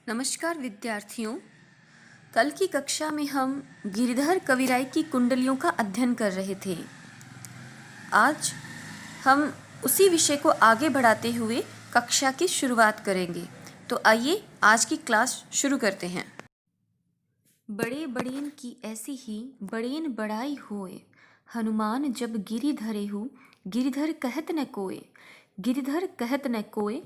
नमस्कार विद्यार्थियों। कल की कक्षा में हम गिरिधर कविराय की कुंडलियों का अध्ययन कर रहे थे। आज हम उसी विषय को आगे बढ़ाते हुए कक्षा की शुरुआत करेंगे। तो आइए आज की क्लास शुरू करते हैं। बड़े बड़ेन की ऐसी ही बड़ेन बड़ाई होए, हनुमान जब गिरि धरे हूँ, गिरिधर कहत न कोय। गिरिधर कहत न कोय,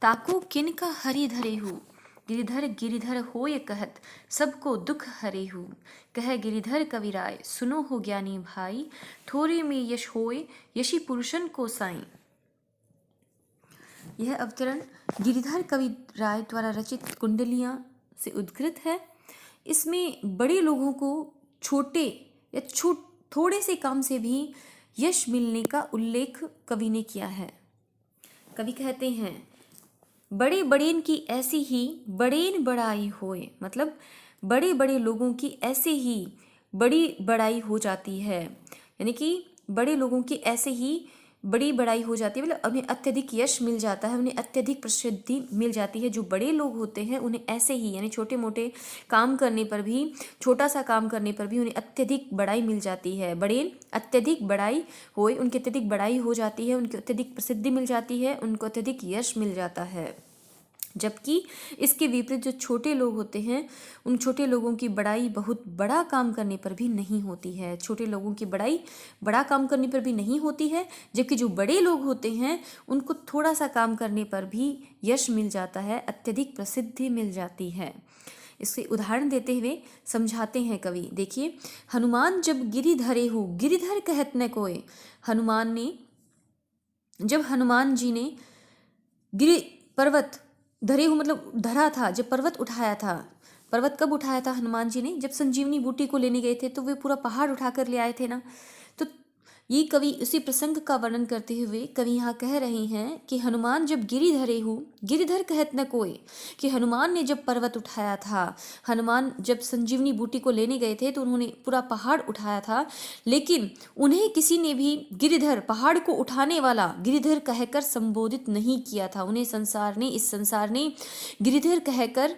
ताको किनका हरि धरे हूँ। गिरिधर गिरिधर होय कहत, सबको दुख हरे हूँ। कह गिरिधर कविराय, सुनो हो ज्ञानी भाई, थोरे में यश होय, यशी पुरुषन को साई। यह अवतरण गिरिधर कविराय द्वारा रचित कुंडलियाँ से उद्धृत है। इसमें बड़े लोगों को छोटे या थोड़े से काम से भी यश मिलने का उल्लेख कवि ने किया है। कवि कहते हैं, बड़े बड़ेन की ऐसी ही बड़ेन बड़ाई होए, मतलब बड़े बड़े लोगों की ऐसे ही बड़ी बड़ाई हो जाती है। यानी कि बड़े लोगों की ऐसे ही बड़ी बड़ाई हो जाती है, मतलब उन्हें अत्यधिक यश मिल जाता है, उन्हें अत्यधिक प्रसिद्धि मिल जाती है। जो बड़े लोग होते हैं उन्हें ऐसे ही, यानी छोटे मोटे काम करने पर भी, छोटा सा काम करने पर भी उन्हें अत्यधिक बड़ाई मिल जाती है। बड़ेन अत्यधिक बड़ाई होए, उनकी अत्यधिक बड़ाई हो जाती है, उनकी अत्यधिक प्रसिद्धि मिल जाती है, उनको अत्यधिक यश मिल जाता है। जबकि इसके विपरीत जो छोटे लोग होते हैं, उन छोटे लोगों की बड़ाई बहुत बड़ा काम करने पर भी नहीं होती है। छोटे लोगों की बड़ाई बड़ा काम करने पर भी नहीं होती है, जबकि जो बड़े लोग होते हैं उनको थोड़ा सा काम करने पर भी यश मिल जाता है, अत्यधिक प्रसिद्धि मिल जाती है। इसके उदाहरण देते हुए समझाते हैं कवि। देखिए, हनुमान जब गिरि धरे हो, गिरिधर कहत न कोय। जब हनुमान जी ने गिरि पर्वत धरे हूँ, मतलब धरा था, जब पर्वत उठाया था। पर्वत कब उठाया था हनुमान जी ने? जब संजीवनी बूटी को लेने गए थे, तो वे पूरा पहाड़ उठाकर ले आए थे ना। तो ये कवि उसी प्रसंग का वर्णन करते हुए कवि यहाँ कह रहे हैं कि हनुमान जब गिरि धरे हूँ, गिरिधर कहत न कोय, कि हनुमान ने जब पर्वत उठाया था, हनुमान जब संजीवनी बूटी को लेने गए थे तो उन्होंने पूरा पहाड़ उठाया था, लेकिन उन्हें किसी ने भी गिरिधर, पहाड़ को उठाने वाला, गिरिधर कहकर संबोधित नहीं किया था। उन्हें इस संसार ने गिरिधर कहकर,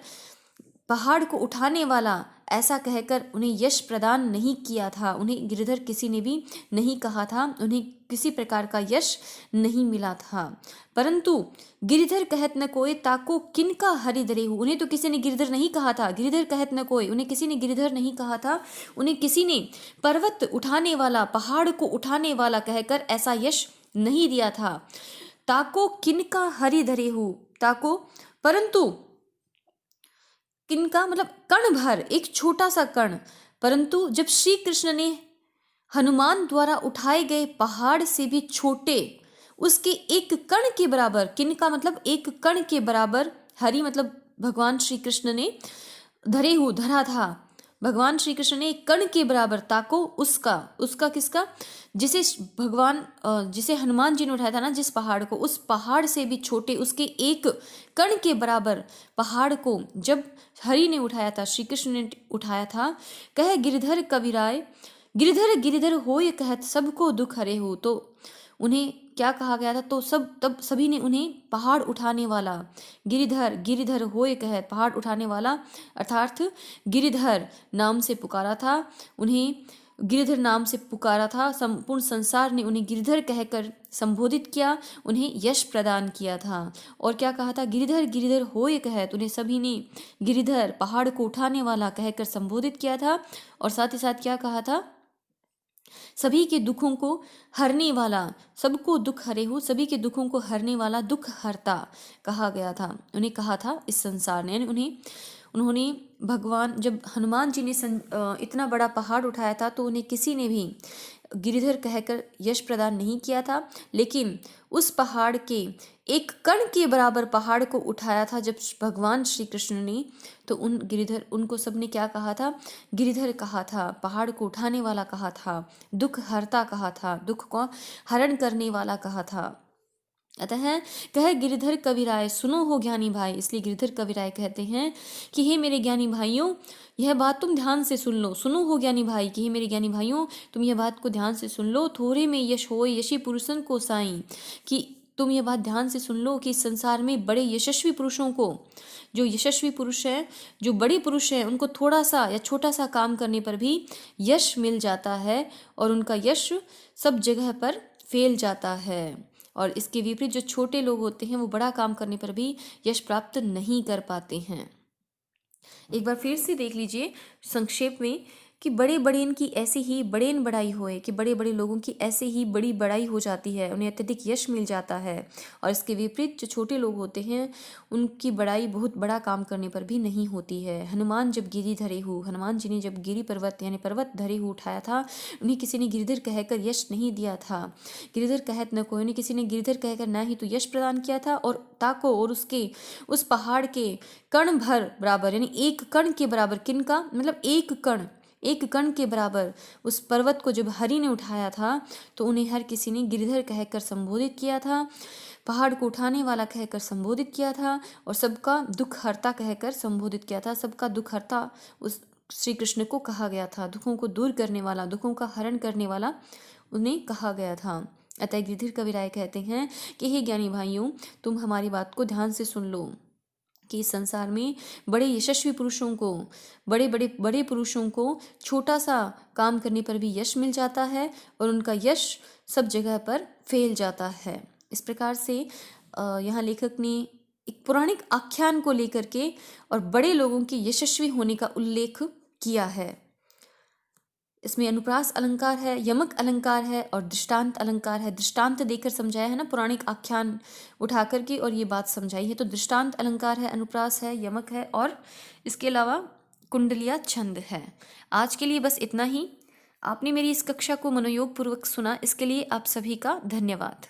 पहाड़ को उठाने वाला, ऐसा कहकर उन्हें यश प्रदान नहीं किया था। उन्हें गिरिधर किसी ने भी नहीं कहा था, उन्हें किसी प्रकार का यश नहीं मिला था। परंतु गिरिधर कहत न कोय, ताको किनका हरि धरे हूँ। उन्हें तो किसी ने गिरिधर नहीं कहा था, गिरिधर कहत न कोय, उन्हें किसी ने गिरिधर नहीं कहा था। उन्हें किसी ने पर्वत उठाने वाला, पहाड़ को उठाने वाला कहकर ऐसा यश नहीं दिया था। ताको किनका हरि धरे हूँ, ताको, परंतु किनका मतलब कण भर, एक छोटा सा कण। परंतु जब श्री कृष्ण ने हनुमान द्वारा उठाए गए पहाड़ से भी छोटे, उसके एक कण के बराबर, किनका मतलब एक कण के बराबर, हरि मतलब भगवान श्री कृष्ण ने धरे हु, धरा था। भगवान श्री कृष्ण ने एक कण के बराबर, ताको उसका किसका, जिसे हनुमान जी ने उठाया था ना, जिस पहाड़ को, उस पहाड़ से भी छोटे, उसके एक कण के बराबर पहाड़ को जब हरि ने उठाया था, श्री कृष्ण ने उठाया था। कह गिरिधर कविराय, गिरिधर गिरिधर होय कहत, सबको दुख हरे हो। तो उन्हें क्या कहा गया था? तो तब सभी ने उन्हें पहाड़ उठाने वाला, गिरिधर गिरिधर होय कहत, पहाड़ उठाने वाला अर्थात गिरिधर नाम से पुकारा था। उन्हें गिरिधर नाम से पुकारा था, संपूर्ण संसार ने उन्हें गिरिधर कहकर संबोधित किया, उन्हें यश प्रदान किया था। और क्या कहा था? गिरिधर गिरिधर होय कहत, उन्हें सभी ने गिरिधर, पहाड़ को उठाने वाला कहकर संबोधित किया था। और साथ ही साथ क्या कहा था? सभी के दुखों को हरने वाला, सबको दुख हरे हो, सभी के दुखों को हरने वाला, दुख हरता कहा गया था। उन्हें कहा था इस संसार ने, उन्होंने भगवान, जब हनुमान जी ने इतना बड़ा पहाड़ उठाया था, तो उन्हें किसी ने भी गिरिधर कहकर यश प्रदान नहीं किया था। लेकिन उस पहाड़ के एक कण के बराबर पहाड़ को उठाया था जब भगवान श्री कृष्ण ने, तो उनको सबने क्या कहा था? गिरिधर कहा था, पहाड़ को उठाने वाला कहा था, दुख हरता कहा था, दुख को हरण करने वाला कहा था। अतः कह गिरिधर कविराय, सुनो हो ज्ञानी भाई। इसलिए गिरिधर कविराय कहते हैं कि हे मेरे ज्ञानी भाइयों, यह बात तुम ध्यान से सुन लो। सुनो हो ज्ञानी भाई, कि हे मेरे ज्ञानी भाइयों, तुम यह बात को ध्यान से सुन लो। थोड़े में यश होय, यशी पुरुषन को साई, कि तुम ये बात ध्यान से सुन लो कि इस संसार में बड़े यशस्वी पुरुषों को, जो यशस्वी पुरुष हैं, जो बड़े पुरुष हैं, उनको थोड़ा सा या छोटा सा काम करने पर भी यश मिल जाता है और उनका यश सब जगह पर फैल जाता है। और इसके विपरीत जो छोटे लोग होते हैं वो बड़ा काम करने पर भी यश प्राप्त नहीं कर पाते हैं। एक बार फिर से देख लीजिए संक्षेप में कि बड़े बड़े इनकी ऐसे ही बड़ेन बड़ाई होए, कि बड़े बड़े लोगों की ऐसे ही बड़ी बड़ाई हो जाती है, उन्हें अत्यधिक यश मिल जाता है। और इसके विपरीत जो छोटे लोग होते हैं उनकी बड़ाई बहुत बड़ा काम करने पर भी नहीं होती है। हनुमान जब गिरि धरे हु, हनुमान जी ने जब गिरि पर्वत यानी पर्वत धरे हु उठाया था, उन्हें किसी ने गिरिधर कहकर यश नहीं दिया था। गिरिधर कहत न कोई, उन्हें किसी ने गिरिधर कहकर ना ही तो यश प्रदान किया था और ताको और उसके उस पहाड़ के कण भर बराबर यानी एक कण के बराबर, किनका मतलब एक कण के बराबर उस पर्वत को जब हरि ने उठाया था तो उन्हें हर किसी ने गिरधर कहकर संबोधित किया था, पहाड़ को उठाने वाला कहकर संबोधित किया था और सबका दुख हरता कहकर संबोधित किया था। सबका दुख हरता उस श्री कृष्ण को कहा गया था, दुखों को दूर करने वाला, दुखों का हरण करने वाला उन्हें कहा गया था। अतः गिरधर कविराय कहते हैं कि हे ज्ञानी भाइयों, तुम हमारी बात को ध्यान से सुन लो कि इस संसार में बड़े यशस्वी पुरुषों को, बड़े पुरुषों को छोटा सा काम करने पर भी यश मिल जाता है और उनका यश सब जगह पर फैल जाता है। इस प्रकार से यहाँ लेखक ने एक पौराणिक आख्यान को लेकर के और बड़े लोगों के यशस्वी होने का उल्लेख किया है। इसमें अनुप्रास अलंकार है, यमक अलंकार है और दृष्टांत अलंकार है। दृष्टांत देकर समझाया है ना, पौराणिक आख्यान उठा करके और ये बात समझाई है। तो दृष्टांत अलंकार है, अनुप्रास है, यमक है और इसके अलावा कुंडलिया छंद है। आज के लिए बस इतना ही। आपने मेरी इस कक्षा को मनोयोग पूर्वक सुना, इसके लिए आप सभी का धन्यवाद।